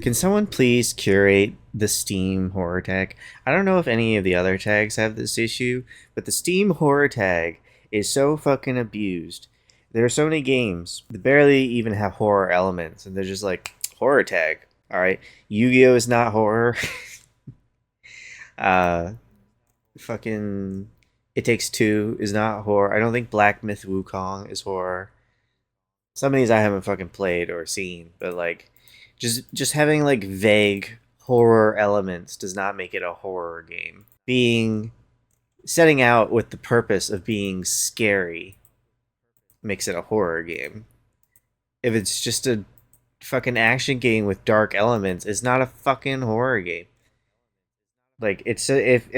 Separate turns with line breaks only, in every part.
Can someone please curate the Steam horror tag? I don't know if any of the other tags have this issue, but the Steam horror tag is so fucking abused. There are so many games that barely even have horror elements, and they're just like, horror tag. All right, Yu-Gi-Oh is not horror. uh, fucking It Takes Two is not horror. I don't think Black Myth Wukong is horror. Some of these I haven't fucking played or seen, but like just having like vague horror elements does not make it a horror game. Being Setting out with the purpose of being scary makes it a horror game. If it's just a fucking action game with dark elements, it's not a fucking horror game. Like it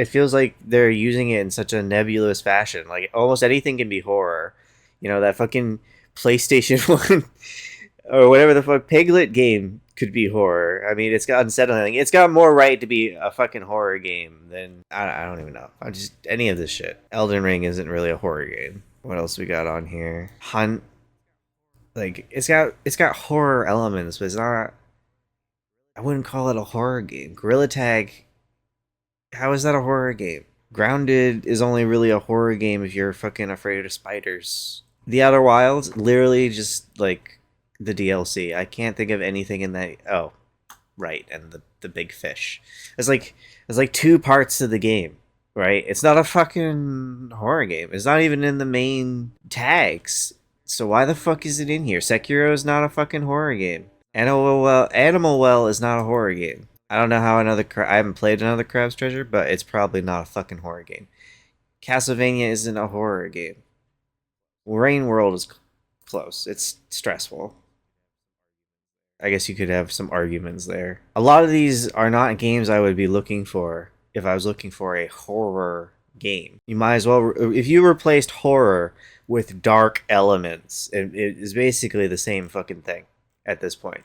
feels like they're using it in such a nebulous fashion. Like almost anything can be horror. You know that fucking PlayStation One or whatever the fuck Piglet game could be horror. I mean, it's got unsettling. It's got more right to be a fucking horror game than I don't even know. I just any of this shit. Elden Ring isn't really a horror game. What else we got on here? Hunt. Like it's got horror elements, but it's not. I wouldn't call it a horror game. Gorilla Tag. How is that a horror game? Grounded is only really a horror game if you're fucking afraid of spiders. The Outer Wilds, literally just like the DLC. I can't think of anything in that. Oh, right, and the big fish. It's like two parts to the game, right? It's not a fucking horror game. It's not even in the main tags. So why the fuck is it in here? Sekiro is not a fucking horror game. Animal Well is not a horror game. I don't know how I haven't played another Crab's Treasure, but it's probably not a fucking horror game. Castlevania isn't a horror game. Rain World is close. It's stressful. I guess you could have some arguments there. A lot of these are not games I would be looking for if I was looking for a horror game. You might as well, if you replaced horror with dark elements, it is basically the same fucking thing at this point.